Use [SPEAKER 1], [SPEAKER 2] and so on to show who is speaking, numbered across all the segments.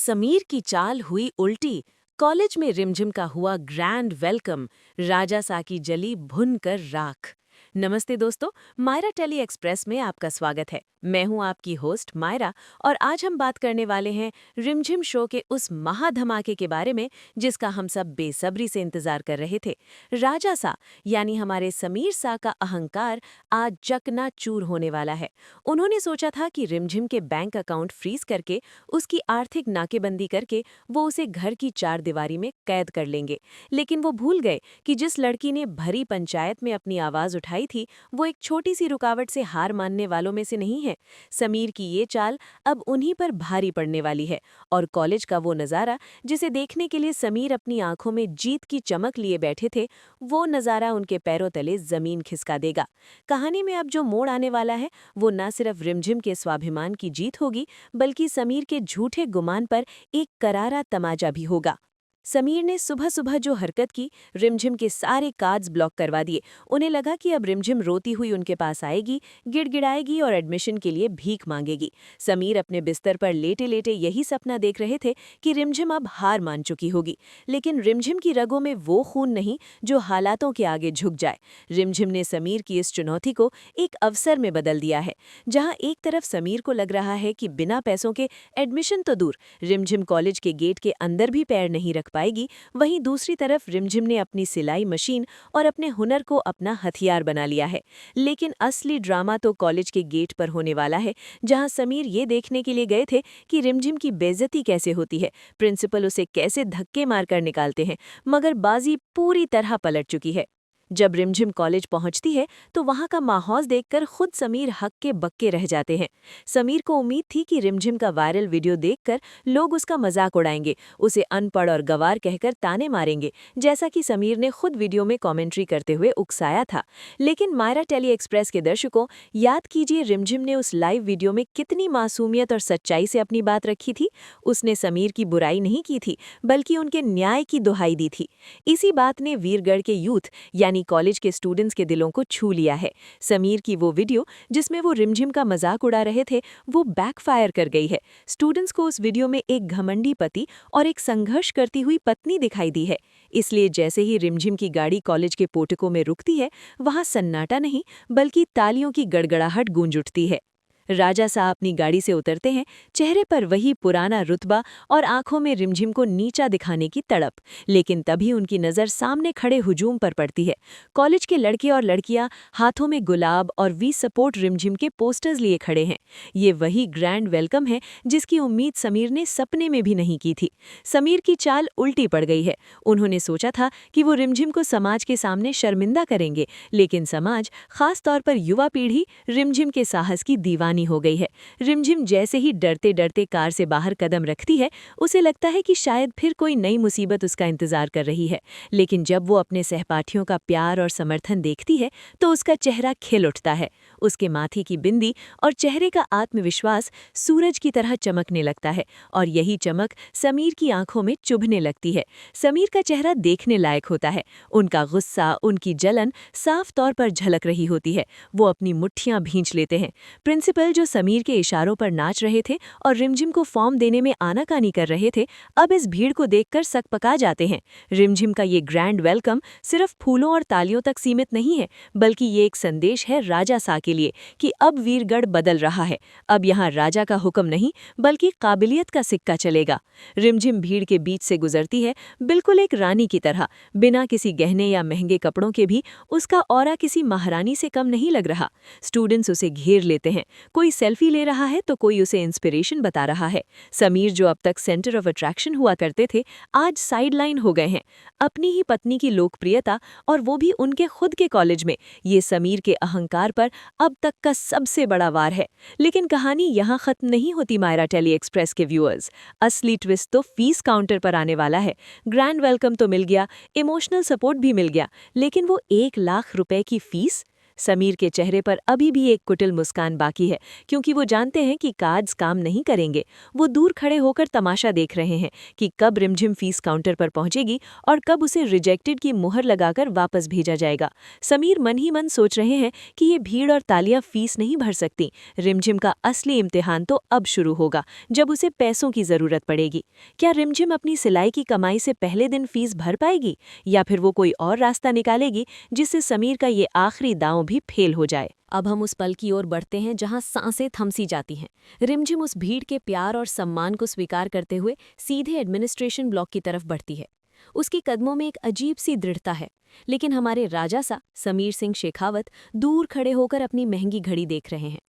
[SPEAKER 1] समीर की चाल हुई उल्टी। कॉलेज में रिमझिम का हुआ ग्रैंड वेलकम। राजासा की जली भुनकर राख। नमस्ते दोस्तों, मायरा टेली एक्सप्रेस में आपका स्वागत है। मैं हूं आपकी होस्ट मायरा और आज हम बात करने वाले हैं रिमझिम शो के उस महाधमाके के बारे में जिसका हम सब बेसब्री से इंतजार कर रहे थे। राजासा यानी हमारे समीर सा का अहंकार आज चकनाचूर होने वाला है। उन्होंने सोचा था कि रिमझिम के बैंक अकाउंट फ्रीज करके, उसकी आर्थिक नाकेबंदी करके वो उसे घर की चार दीवारी में कैद कर लेंगे। लेकिन वो भूल गए कि जिस लड़की ने भरी पंचायत में अपनी आवाज उठाई थी, वो एक छोटी सी रुकावट से हार मानने वालों में से नहीं है। समीर की ये चाल अब उन्हीं पर भारी पड़ने वाली है और कॉलेज का वो नज़ारा जिसे देखने के लिए समीर अपनी आंखों में जीत की चमक लिए बैठे थे, वो नज़ारा उनके पैरों तले जमीन खिसका देगा। कहानी में अब जो मोड़ आने वाला है वो न सिर्फ रिमझिम के स्वाभिमान की जीत होगी, बल्कि समीर के झूठे गुमान पर एक करारा तमाचा भी होगा। समीर ने सुबह सुबह जो हरकत की, रिमझिम के सारे कार्ड्स ब्लॉक करवा दिए। उन्हें लगा कि अब रिमझिम रोती हुई उनके पास आएगी, गिड़गिड़ाएगी और एडमिशन के लिए भीख मांगेगी। समीर अपने बिस्तर पर लेटे लेटे यही सपना देख रहे थे कि रिमझिम अब हार मान चुकी होगी। लेकिन रिमझिम की रगों में वो खून नहीं जो हालातों के आगे झुक जाए। रिमझिम ने समीर की इस चुनौती को एक अवसर में बदल दिया है। जहां एक तरफ समीर को लग रहा है कि बिना पैसों के एडमिशन तो दूर, रिमझिम कॉलेज के गेट के अंदर भी पैर नहीं रख पाएगी, वहीं दूसरी तरफ रिमझिम ने अपनी सिलाई मशीन और अपने हुनर को अपना हथियार बना लिया है। लेकिन असली ड्रामा तो कॉलेज के गेट पर होने वाला है, जहां समीर ये देखने के लिए गए थे कि रिमझिम की बेइज्जती कैसे होती है, प्रिंसिपल उसे कैसे धक्के मारकर निकालते हैं, मगर बाजी पूरी तरह पलट चुकी है। जब रिमझिम कॉलेज पहुंचती है तो वहां का माहौल देखकर खुद समीर हक्के बक्के रह जाते हैं। समीर को उम्मीद थी कि रिमझिम का वायरल वीडियो देखकर लोग उसका मजाक उड़ाएंगे, उसे अनपढ़ और गवार कहकर ताने मारेंगे, जैसा कि समीर ने खुद वीडियो में कमेंट्री करते हुए उकसाया था। लेकिन मायरा टेली एक्सप्रेस के दर्शकों, याद कीजिए रिमझिम ने उस लाइव वीडियो में कितनी मासूमियत और सच्चाई से अपनी बात रखी थी। उसने समीर की बुराई नहीं की थी, बल्कि उनके न्याय की दुहाई दी थी। इसी बात ने वीरगढ़ के यूथ यानी कॉलेज के स्टूडेंट्स के दिलों को छू लिया है। समीर की वो वीडियो जिसमें वो रिमझिम का मजाक उड़ा रहे थे, वो बैकफायर कर गई है। स्टूडेंट्स को उस वीडियो में एक घमंडी पति और एक संघर्ष करती हुई पत्नी दिखाई दी है। इसलिए जैसे ही रिमझिम की गाड़ी कॉलेज के पोर्टिको में रुकती है, वहां सन्नाटा नहीं बल्कि तालियों की गड़गड़ाहट गूंज उठती है। राजा साहब अपनी गाड़ी से उतरते हैं, चेहरे पर वही पुराना रुतबा और आंखों में रिमझिम को नीचा दिखाने की तड़प। लेकिन तभी उनकी नज़र सामने खड़े हुजूम पर पड़ती है। कॉलेज के लड़के और लड़कियां हाथों में गुलाब और वी सपोर्ट रिमझिम के पोस्टर्स लिए खड़े हैं। ये वही ग्रैंड वेलकम है जिसकी उम्मीद समीर ने सपने में भी नहीं की थी। समीर की चाल उल्टी पड़ गई है। उन्होंने सोचा था कि वो रिमझिम को समाज के सामने शर्मिंदा करेंगे, लेकिन समाज, खास तौर पर युवा पीढ़ी, रिमझिम के साहस की दीवानी हो गई है। रिमझिम जैसे ही डरते डरते कार से बाहर कदम रखती है, उसे लगता है कि शायद फिर कोई नई मुसीबत उसका इंतजार कर रही है। लेकिन जब वो अपने सहपाठियों का प्यार और समर्थन देखती है तो उसका चेहरा खिल उठता है। उसके माथे की बिंदी और चेहरे का आत्मविश्वास सूरज की तरह चमकने लगता है और यही चमक समीर की आंखों में चुभने लगती है। समीर का चेहरा देखने लायक होता है। उनका गुस्सा, उनकी जलन साफ तौर पर झलक रही होती है। वो अपनी मुट्ठियां भींच लेते हैं। प्रिंसिपल जो समीर के इशारों पर नाच रहे थे और रिमझिम को फॉर्म देने में आनाकानी कर रहे थे, अब इस भीड़ को देखकर सकपका जाते हैं। रिमझिम का ये ग्रैंड वेलकम सिर्फ फूलों और तालियों तक सीमित नहीं है, बल्कि ये एक संदेश है राजा सा के लिए कि अब वीरगढ़ बदल रहा है। अब यहाँ राजा का हुक्म नहीं बल्कि काबिलियत का सिक्का चलेगा। रिमझिम भीड़ के बीच से गुजरती है, बिल्कुल एक रानी की तरह, बिना किसी गहने या महंगे कपड़ों के भी उसका ऑरा किसी महारानी से कम नहीं लग रहा। स्टूडेंट्स उसे घेर लेते हैं, कोई सेल्फी ले रहा है तो कोई उसे इंस्पिरेशन बता रहा है। समीर जो अब तक सेंटर ऑफ अट्रैक्शन हुआ करते थे, आज साइडलाइन हो गए हैं। अपनी ही पत्नी की लोकप्रियता, और वो भी उनके खुद के कॉलेज में, ये समीर के अहंकार पर अब तक का सबसे बड़ा वार है। लेकिन कहानी यहाँ खत्म नहीं होती मायरा टेली एक्सप्रेस के व्यूअर्स। असली ट्विस्ट तो फीस काउंटर पर आने वाला है। ग्रैंड वेलकम तो मिल गया, इमोशनल सपोर्ट भी मिल गया, लेकिन वो 1 लाख रुपए की फीस। समीर के चेहरे पर अभी भी एक कुटिल मुस्कान बाकी है, क्योंकि वो जानते हैं कि कार्ड्स काम नहीं करेंगे। वो दूर खड़े होकर तमाशा देख रहे हैं कि कब रिमझिम फीस काउंटर पर पहुंचेगी और कब उसे रिजेक्टेड की मुहर लगाकर वापस भेजा जाएगा। समीर मन ही मन सोच रहे हैं कि ये भीड़ और तालियां फीस नहीं भर सकती। रिमझिम का असली इम्तिहान तो अब शुरू होगा, जब उसे पैसों की जरूरत पड़ेगी। क्या रिमझिम अपनी सिलाई की कमाई से पहले दिन फीस भर पाएगी, या फिर वो कोई और रास्ता निकालेगी जिससे समीर का ये आखिरी दांव भी फेल हो जाए। अब हम उस पल की ओर बढ़ते हैं जहां सांसें थमसी जाती हैं। रिमझिम उस भीड़ के प्यार और सम्मान को स्वीकार करते हुए सीधे एडमिनिस्ट्रेशन ब्लॉक की तरफ बढ़ती है। उसके कदमों में एक अजीब सी दृढ़ता है, लेकिन हमारे राजा सा समीर सिंह शेखावत दूर खड़े होकर अपनी महंगी घड़ी देख रहे हैं।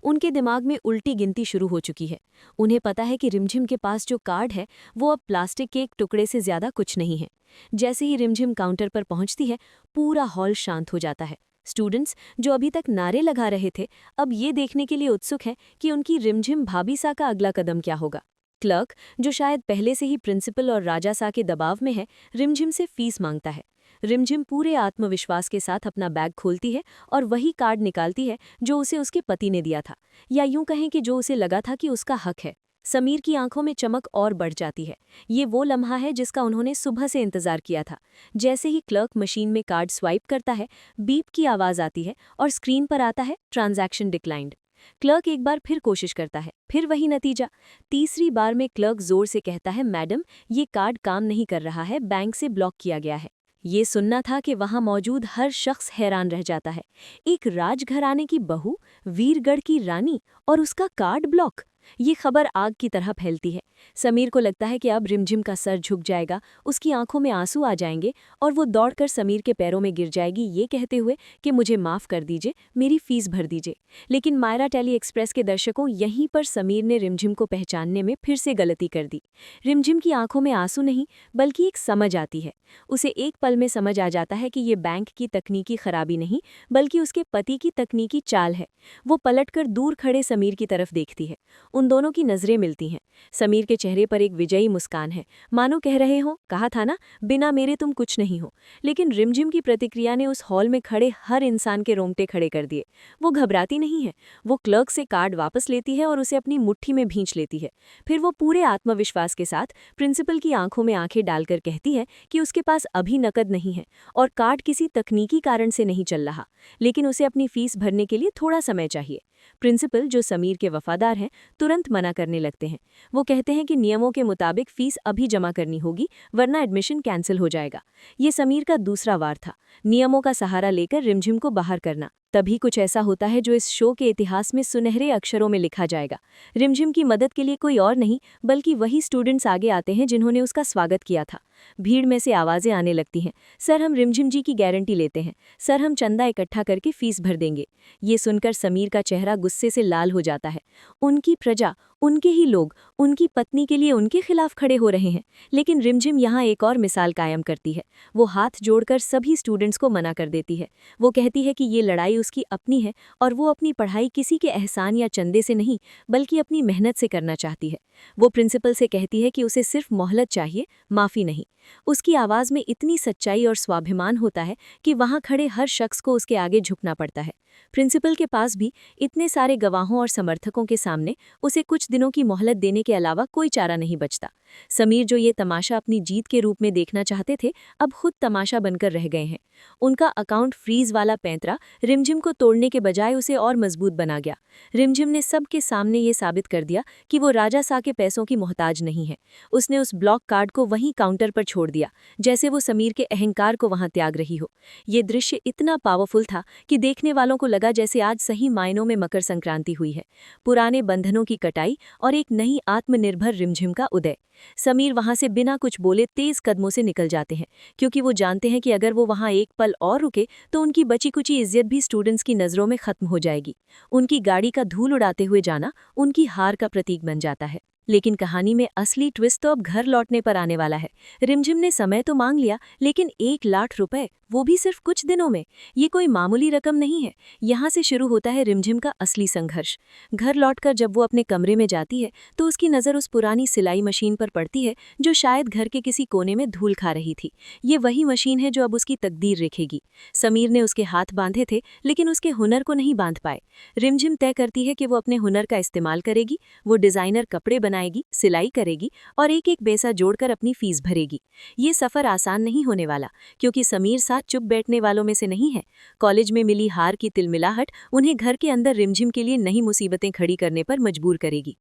[SPEAKER 1] उनके दिमाग में उल्टी गिनती शुरू हो चुकी है। उन्हें पता है कि रिमझिम के पास जो कार्ड है वो अब प्लास्टिक के एक टुकड़े से ज्यादा कुछ नहीं है। जैसे ही रिमझिम काउंटर पर पहुंचती है, पूरा हॉल शांत हो जाता है। स्टूडेंट्स जो अभी तक नारे लगा रहे थे, अब ये देखने के लिए उत्सुक हैं कि उनकी रिमझिम भाभी सा का अगला कदम क्या होगा। क्लर्क, जो शायद पहले से ही प्रिंसिपल और राजा सा के दबाव में है, रिमझिम से फीस मांगता है। रिमझिम पूरे आत्मविश्वास के साथ अपना बैग खोलती है और वही कार्ड निकालती है जो उसे उसके पति ने दिया था, या यूं कहें कि जो उसे लगा था कि उसका हक है। समीर की आंखों में चमक और बढ़ जाती है। ये वो लम्हा है जिसका उन्होंने सुबह से इंतजार किया था। जैसे ही क्लर्क मशीन में कार्ड स्वाइप करता है, बीप की आवाज आती है और स्क्रीन पर आता है ट्रांजैक्शन डिक्लाइंड। क्लर्क एक बार फिर कोशिश करता है, फिर वही नतीजा। तीसरी बार में क्लर्क जोर से कहता है, मैडम, ये कार्ड काम नहीं कर रहा है, बैंक से ब्लॉक किया गया है। ये सुनना था कि वहां मौजूद हर शख्स हैरान रह जाता है। एक राजघराने की बहू, वीरगढ़ की रानी, और उसका कार्ड ब्लॉक। ये खबर आग की तरह फैलती है। समीर को लगता है कि अब रिमझिम का सर झुक जाएगा, उसकी आंखों में आंसू आ जाएंगे और वो दौड़कर समीर के पैरों में गिर जाएगी, ये कहते हुए कि मुझे माफ कर दीजिए, मेरी फीस भर दीजिए। लेकिन मायरा टेली एक्सप्रेस के दर्शकों, यहीं पर समीर ने रिमझिम को पहचानने में फिर से गलती कर दी। रिमझिम की आंखों में आंसू नहीं, बल्कि एक समझ आती है। उसे एक पल में समझ आ जाता है कि ये बैंक की तकनीकी खराबी नहीं, बल्कि उसके पति की तकनीकी चाल है। वो पलटकर दूर खड़े समीर की तरफ देखती है। उन दोनों की नजरें मिलती हैं। समीर के चेहरे पर एक विजयी मुस्कान है, मानो कह रहे हो, कहा था ना, बिना मेरे तुम कुछ नहीं हो। लेकिन रिमझिम की प्रतिक्रिया ने उस हॉल में खड़े हर इंसान के रोंगटे खड़े कर दिए। वो घबराती नहीं है। वो क्लर्क से कार्ड वापस लेती है और उसे अपनी मुट्ठी में भींच लेती है। फिर वो पूरे आत्मविश्वास के साथ प्रिंसिपल की आंखों में आंखें डालकर कहती है कि उसके पास अभी नकद नहीं है और कार्ड किसी तकनीकी कारण से नहीं चल रहा, लेकिन उसे अपनी फीस भरने के लिए थोड़ा समय चाहिए। प्रिंसिपल, जो समीर के वफादार हैं, तुरंत मना करने लगते हैं। वो कहते हैं कि नियमों के मुताबिक फीस अभी जमा करनी होगी, वरना एडमिशन कैंसिल हो जाएगा। ये समीर का दूसरा वार था, नियमों का सहारा लेकर रिमझिम को बाहर करना। तभी कुछ ऐसा होता है जो इस शो के इतिहास में सुनहरे अक्षरों में लिखा जाएगा। रिमझिम की मदद के लिए कोई और नहीं, बल्कि वही स्टूडेंट्स आगे आते हैं जिन्होंने उसका स्वागत किया था। भीड़ में से आवाजें आने लगती हैं, सर, हम रिमझिम जी की गारंटी लेते हैं, सर, हम चंदा इकट्ठा करके फीस भर देंगे। ये सुनकर समीर का चेहरा गुस्से से लाल हो जाता है। उनकी प्रजा, उनके ही लोग, उनकी पत्नी के लिए उनके खिलाफ खड़े हो रहे हैं। लेकिन रिमझिम यहाँ एक और मिसाल कायम करती है। वो हाथ जोड़कर सभी स्टूडेंट्स को मना कर देती है। वो कहती है कि ये लड़ाई उसकी अपनी है और वो अपनी पढ़ाई किसी के एहसान या चंदे से नहीं, बल्कि अपनी मेहनत से करना चाहती है। वो प्रिंसिपल से कहती है कि उसे सिर्फ मोहलत चाहिए, माफ़ी नहीं। उसकी आवाज़ में इतनी सच्चाई और स्वाभिमान होता है कि वहाँ खड़े हर शख्स को उसके आगे झुकना पड़ता है। प्रिंसिपल के पास भी इतने सारे गवाहों और समर्थकों के सामने उसे कुछ दिनों की मोहलत देने के अलावा कोई चारा नहीं बचता। समीर, जो ये तमाशा अपनी जीत के रूप में देखना चाहते थे, अब खुद तमाशा बनकर रह गए हैं। उनका अकाउंट फ्रीज वाला पैंतरा रिमझिम को तोड़ने के बजाय उसे और मजबूत बना गया। रिमझिम ने सबके सामने ये साबित कर दिया कि वो राजा सा के पैसों की मोहताज नहीं है। उसने उस ब्लॉक कार्ड को वहीं काउंटर पर छोड़ दिया, जैसे वो समीर के अहंकार को वहां त्याग रही हो। ये दृश्य इतना पावरफुल था कि देखने वालों को लगा जैसे आज सही मायनों में मकर संक्रांति हुई है। पुराने बंधनों की कटाई और एक नई आत्मनिर्भर रिमझिम का उदय। समीर वहां से बिना कुछ बोले तेज कदमों से निकल जाते हैं, क्योंकि वो जानते हैं कि अगर वो वहां एक पल और रुके तो उनकी बची कुची इज्जत भी स्टूडेंट्स की नज़रों में खत्म हो जाएगी। उनकी गाड़ी का धूल उड़ाते हुए जाना उनकी हार का प्रतीक बन जाता है।
[SPEAKER 2] लेकिन कहानी में असली ट्विस्ट तो अब घर लौटने पर आने वाला है। रिमझिम ने समय तो मांग लिया, लेकिन 1 लाख रुपए, वो भी सिर्फ कुछ दिनों में। ये कोई मामूली रकम नहीं है। यहाँ से शुरू होता है रिमझिम का असली संघर्ष। घर लौटकर जब वो अपने कमरे में जाती है तो उसकी नज़र उस पुरानी सिलाई मशीन पर पड़ती है जो शायद घर के किसी कोने में धूल खा रही थी। ये वही मशीन है जो अब उसकी तकदीर लिखेगी। समीर ने उसके हाथ बांधे थे, लेकिन उसके हुनर को नहीं बांध पाए। रिमझिम तय करती है कि वो अपने हुनर का इस्तेमाल करेगी। वो डिज़ाइनर कपड़े बनाएगी, सिलाई करेगी और एक एक पैसा जोड़कर अपनी फीस भरेगी। ये सफ़र आसान नहीं होने वाला, क्योंकि समीर साथ चुप बैठने वालों में से नहीं है। कॉलेज में मिली हार की तिलमिलाहट उन्हें घर के अंदर रिमझिम के लिए नई मुसीबतें खड़ी करने पर मजबूर करेगी।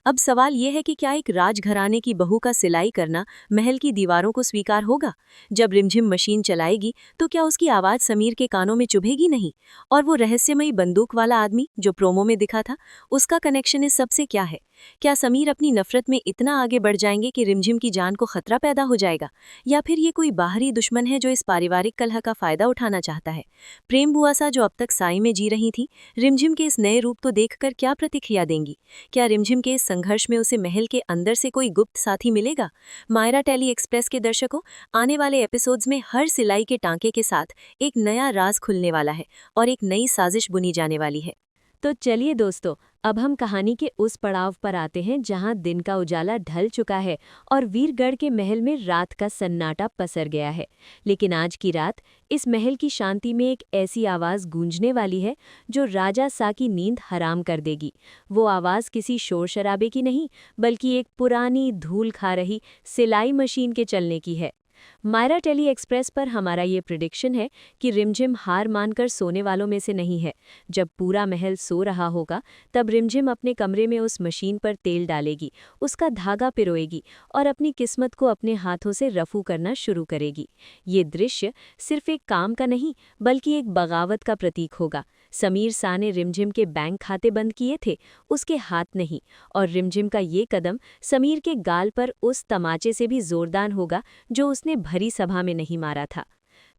[SPEAKER 2] अब सवाल यह है कि क्या एक राजघराने की बहू का सिलाई करना महल की दीवारों को स्वीकार होगा? जब रिमझिम मशीन चलाएगी तो क्या उसकी आवाज़ समीर के कानों में चुभेगी नहीं? और वो रहस्यमयी बंदूक वाला आदमी जो प्रोमो में दिखा था, उसका कनेक्शन इस सबसे क्या है? क्या समीर अपनी नफरत में इतना आगे बढ़ जाएंगे कि रिमझिम की जान को खतरा पैदा हो जाएगा? या फिर ये कोई बाहरी दुश्मन है जो इस पारिवारिक कलह का फायदा उठाना चाहता है? प्रेम बुआसा जो अब तक साई में जी रही थी, रिमझिम के इस नए रूप को देखकर क्या प्रतिक्रिया देंगी? क्या रिमझिम के इस संघर्ष में उसे महल के अंदर से कोई गुप्त साथी मिलेगा? मायरा टेली एक्सप्रेस के दर्शकों, आने वाले एपिसोड्स में हर सिलाई के टांके के साथ एक नया राज खुलने वाला है और एक नई साजिश बुनी जाने वाली है।
[SPEAKER 1] तो चलिए दोस्तों, अब हम कहानी के उस पड़ाव पर आते हैं जहां दिन का उजाला ढल चुका है और वीरगढ़ के महल में रात का सन्नाटा पसर गया है। लेकिन आज की रात इस महल की शांति में एक ऐसी आवाज़ गूंजने वाली है जो राजा सा की नींद हराम कर देगी। वो आवाज़ किसी शोर शराबे की नहीं, बल्कि एक पुरानी धूल खा रही सिलाई मशीन के चलने की है। मायरा टेली एक्सप्रेस पर हमारा ये प्रिडिक्शन है कि रिमझिम हार मानकर सोने वालों में से नहीं है। जब पूरा महल सो रहा होगा, तब रिमझिम अपने कमरे में उस मशीन पर तेल डालेगी, उसका धागा पिरोएगी और अपनी किस्मत को अपने हाथों से रफू करना शुरू करेगी। ये दृश्य सिर्फ एक काम का नहीं, बल्कि एक बगावत का प्रतीक होगा। समीर सा ने रिमझिम के बैंक खाते बंद किए थे, उसके हाथ नहीं। और रिमझिम का ये कदम समीर के गाल पर उस तमाचे से भी जोरदार होगा जो उसने भरी सभा में नहीं मारा था।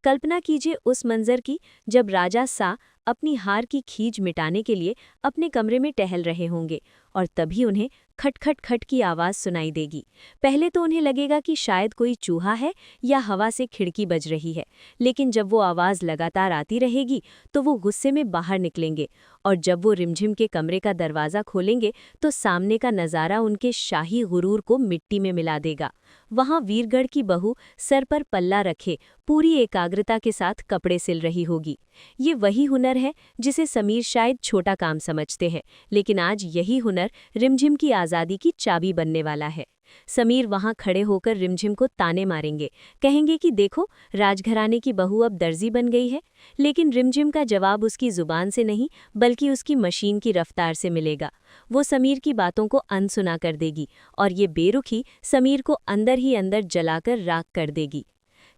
[SPEAKER 1] कल्पना कीजिए उस मंजर की, जब राजा सा अपनी हार की खींच मिटाने के लिए अपने कमरे में टहल रहे होंगे और तभी उन्हें खट खट खट की आवाज़ सुनाई देगी। पहले तो उन्हें लगेगा कि शायद कोई चूहा है या हवा से खिड़की बज रही है, लेकिन जब वो आवाज़ लगातार आती रहेगी तो वो गुस्से में बाहर निकलेंगे और जब वो रिमझिम के कमरे का दरवाज़ा खोलेंगे तो सामने का नज़ारा उनके शाही गुरूर को मिट्टी में मिला देगा। वहाँ वीरगढ़ की बहू सर पर पल्ला रखे पूरी एकाग्रता के साथ कपड़े सिल रही होगी। ये वही हुनर है जिसे समीर शायद छोटा काम समझते हैं, लेकिन आज यही हुनर रिमझिम की आज़ादी की चाबी बनने वाला है। समीर वहां खड़े होकर रिमझिम को ताने मारेंगे, कहेंगे कि देखो राजघराने की बहू अब दर्जी बन गई है। लेकिन रिमझिम का जवाब उसकी जुबान से नहीं, बल्कि उसकी मशीन की रफ्तार से मिलेगा। वो समीर की बातों को अनसुना कर देगी और ये बेरुखी समीर को अंदर ही अंदर जलाकर राख कर देगी।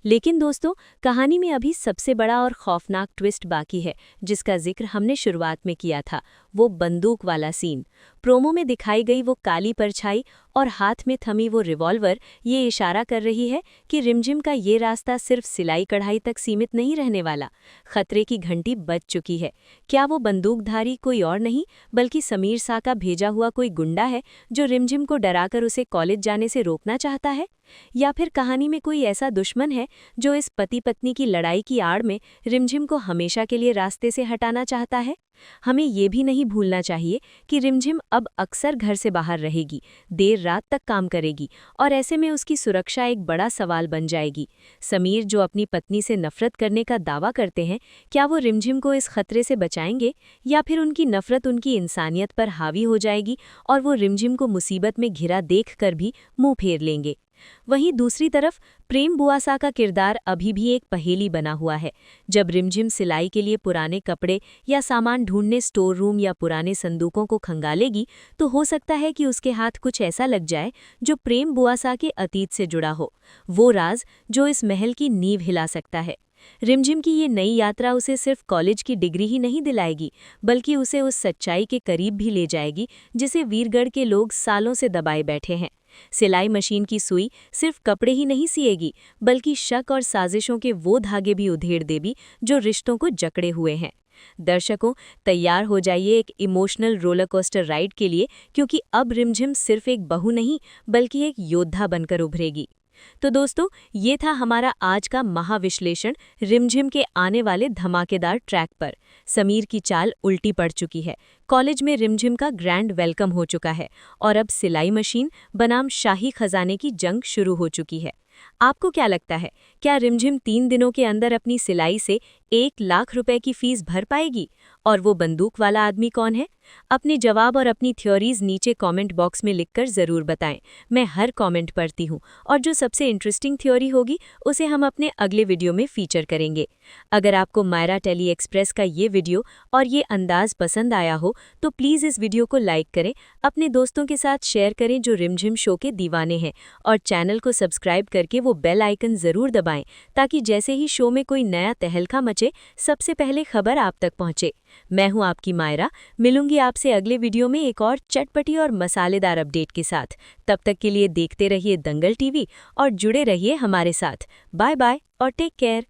[SPEAKER 1] लेकिन दोस्तों, कहानी में अभी सबसे बड़ा और खौफनाक ट्विस्ट बाकी है, जिसका जिक्र हमने शुरुआत में किया था, वो बंदूक वाला सीन। प्रोमो में दिखाई गई वो काली परछाई और हाथ में थमी वो रिवॉल्वर ये इशारा कर रही है कि रिमझिम का ये रास्ता सिर्फ सिलाई कढ़ाई तक सीमित नहीं रहने वाला। खतरे की घंटी बज चुकी है। क्या वो बंदूकधारी कोई और नहीं, बल्कि समीर सा का भेजा हुआ कोई गुंडा है जो रिमझिम को डराकर उसे कॉलेज जाने से रोकना चाहता है? या फिर कहानी में कोई ऐसा दुश्मन है जो इस पति पत्नी की लड़ाई की आड़ में रिमझिम को हमेशा के लिए रास्ते से हटाना चाहता है? हमें ये भी नहीं भूलना चाहिए कि रिमझिम अब अक्सर घर से बाहर रहेगी, देर रात तक काम करेगी और ऐसे में उसकी सुरक्षा एक बड़ा सवाल बन जाएगी। समीर जो अपनी पत्नी से नफरत करने का दावा करते हैं, क्या वो रिमझिम को इस खतरे से बचाएंगे या फिर उनकी नफरत उनकी इंसानियत पर हावी हो जाएगी और वो रिमझिम को मुसीबत में घिरा देखकर भी मुंह फेर लेंगे? वहीं दूसरी तरफ प्रेम बुआसा का किरदार अभी भी एक पहेली बना हुआ है। जब रिमझिम सिलाई के लिए पुराने कपड़े या सामान ढूंढने स्टोर रूम या पुराने संदूकों को खंगालेगी, तो हो सकता है कि उसके हाथ कुछ ऐसा लग जाए जो प्रेम बुआसा के अतीत से जुड़ा हो, वो राज जो इस महल की नींव हिला सकता है। रिमझिम की ये नई यात्रा उसे सिर्फ कॉलेज की डिग्री ही नहीं दिलाएगी, बल्कि उसे उस सच्चाई के करीब भी ले जाएगी जिसे वीरगढ़ के लोग सालों से दबाए बैठे हैं। सिलाई मशीन की सुई सिर्फ कपड़े ही नहीं सिएगी, बल्कि शक और साजिशों के वो धागे भी उधेड़ देगी जो रिश्तों को जकड़े हुए हैं।
[SPEAKER 2] दर्शकों, तैयार हो जाइए एक इमोशनल रोलर कोस्टर राइड के लिए, क्योंकि अब रिमझिम सिर्फ एक बहू नहीं बल्कि एक योद्धा बनकर उभरेगी। तो दोस्तों, ये था हमारा आज का महाविश्लेषण रिमझिम के आने वाले धमाकेदार ट्रैक पर। समीर की चाल उल्टी पड़ चुकी है, कॉलेज में रिमझिम का ग्रैंड वेलकम हो चुका है और अब सिलाई मशीन बनाम शाही खजाने की जंग शुरू हो चुकी है। आपको क्या लगता है, क्या रिमझिम 3 दिनों के अंदर अपनी सिलाई से 1 लाख रुपए की फीस भर पाएगी? और वो बंदूक वाला आदमी कौन है? अपने जवाब और अपनी थ्योरीज नीचे कमेंट बॉक्स में लिखकर ज़रूर बताएं। मैं हर कमेंट पढ़ती हूँ और जो सबसे इंटरेस्टिंग थ्योरी होगी उसे हम अपने अगले वीडियो में फीचर करेंगे। अगर आपको मायरा टेली एक्सप्रेस का ये वीडियो और ये अंदाज पसंद आया हो तो प्लीज़ इस वीडियो को लाइक करें, अपने दोस्तों के साथ शेयर करें जो रिमझिम शो के दीवाने हैं, और चैनल को सब्सक्राइब करके वो बेल आइकन ज़रूर दबाएं ताकि जैसे ही शो में कोई नया तहलका मचे सबसे पहले खबर आप तक पहुंचे। मैं हूं आपकी मायरा, मिलूंगी आपसे अगले वीडियो में एक और चटपटी और मसालेदार अपडेट के साथ। तब तक के लिए देखते रहिए दंगल टीवी और जुड़े रहिए हमारे साथ। बाय बाय और टेक केयर।